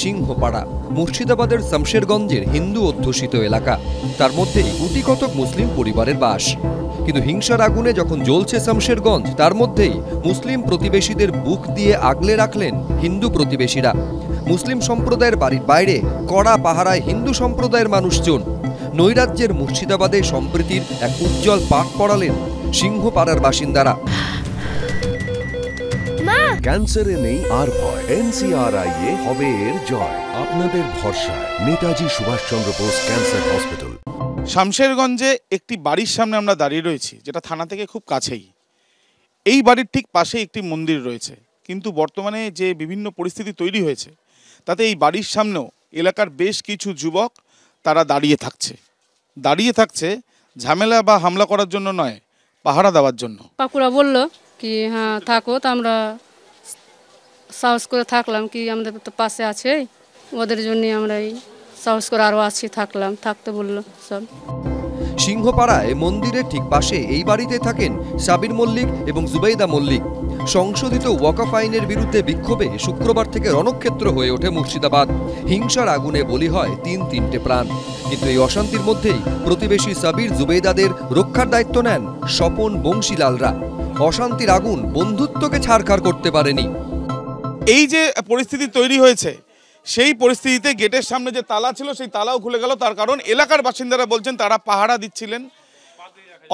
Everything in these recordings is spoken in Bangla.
সিংহপাড়া মুর্শিদাবাদের শমশেরগঞ্জের হিন্দু অধ্যুষিত এলাকা। তার মধ্যেই গুটি কতক মুসলিম পরিবারের বাস। কিন্তু হিংসার আগুনে যখন জ্বলছে শমশেরগঞ্জ, তার মধ্যেই মুসলিম প্রতিবেশীদের বুক দিয়ে আগলে রাখলেন হিন্দু প্রতিবেশীরা। মুসলিম সম্প্রদায়ের বাড়ির বাইরে কড়া পাহারায় হিন্দু সম্প্রদায়ের মানুষজন। নৈরাজ্যের মুর্শিদাবাদে সম্প্রীতির এক উজ্জ্বল পাঠ পড়ালেন সিংহপাড়ার বাসিন্দারা। ক্যান্সারে নেই আর ভয়, NCRI হবে এর জয়। আপনাদের ভরসা নেতাজি সুভাষচন্দ্র বোস ক্যান্সার হসপিটাল। শমশেরগঞ্জে একটি বাড়ির সামনে আমরা দাঁড়িয়ে রয়েছি, যেটা থানা থেকে খুব কাছেই। এই বাড়ির ঠিক পাশে একটি মন্দির রয়েছে, কিন্তু বর্তমানে যে বিভিন্ন পরিস্থিতি তৈরি হয়েছে তাতে এই বাড়ির সামনেও এলাকার বেশ কিছু যুবক তারা দাঁড়িয়ে থাকছে ঝামেলা বা হামলা করার জন্য নয়, পাহারা দেওয়ার জন্য। কাকুরা বললো কি হ্যাঁ থাকো, তো আমরা সাহস করে থাকলাম, কি আমাদের তো পাশে আছে, ওদের জন্য আমরা এই সাহস করে আরও আছি, থাকতে বললো সব। সিংহপাড়ায় মন্দিরের ঠিক পাশে এই বাড়িতে থাকেন সাবির মল্লিক এবং জুবেইদা মল্লিক। সংশোধিত ওয়াকফ আইনের বিরুদ্ধে বিক্ষোভে শুক্রবার থেকে রণক্ষেত্র হয়ে ওঠে মুর্শিদাবাদ। হিংসার আগুনে বলি হয় তিনটে প্রাণ। কিন্তু এই অশান্তির মধ্যেই প্রতিবেশী সাবির জুবেইদাদের রক্ষার দায়িত্ব নেন স্বপন বংশীলালরা। অশান্তির আগুন বন্ধুত্বকে ছারখার করতে পারেনি। এই যে পরিস্থিতি তৈরি হয়েছে, সেই পরিস্থিতিতে গেটের সামনে যে তালা ছিল সেই তালাও খুলে গেল। তার কারণ এলাকার বাসিন্দারা বলছেন তারা পাহারা দিচ্ছিলেন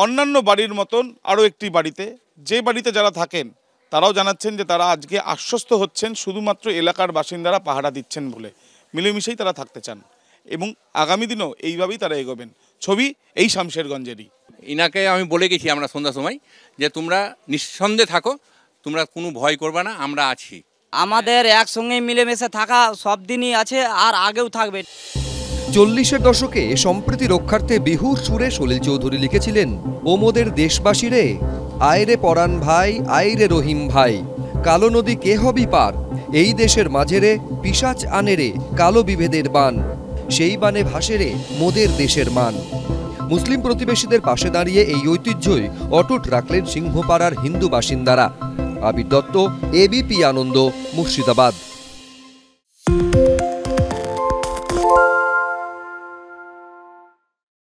অন্যান্য বাড়ির মতন আরও একটি বাড়িতে। যে বাড়িতে যারা থাকেন তারাও জানাচ্ছেন যে তারা আজকে আশ্বস্ত হচ্ছেন শুধুমাত্র এলাকার বাসিন্দারা পাহারা দিচ্ছেন বলে। মিলেমিশেই তারা থাকতে চান এবং আগামী দিনও এইভাবেই তারা এগোবেন। ছবি এই শমশেরগঞ্জেরই। ইনাকে আমি বলে গেছি আমরা সন্ধ্যার সময় যে তোমরা নিঃসন্দেহে থাকো, তোমরা কোনো ভয় করবে না, আমরা আছি। আমাদের একসঙ্গে মিলেমিশে থাকা সব দিনই আছে আর আগেও থাকবে। 40-এর দশকে সম্প্রীতি রক্ষার্থে বিহুর সুরে সলিল চৌধুরী লিখেছিলেন, ও মোদের দেশবাসী রে, আয়রে পরাণ ভাই, আইরে রহিম ভাই, কালো নদী কে হবি পার, এই দেশের মাঝেরে পিশাচ আনে রে কালো বিভেদের বান, সেই বানে ভাসে রে মোদের দেশের মান। মুসলিম প্রতিবেশীদের পাশে দাঁড়িয়ে এই ঐতিহ্যই অটুট রাখলেন সিংহপাড়ার হিন্দু বাসিন্দারা। আবির দত্ত, ABP আনন্দ, মুর্শিদাবাদ।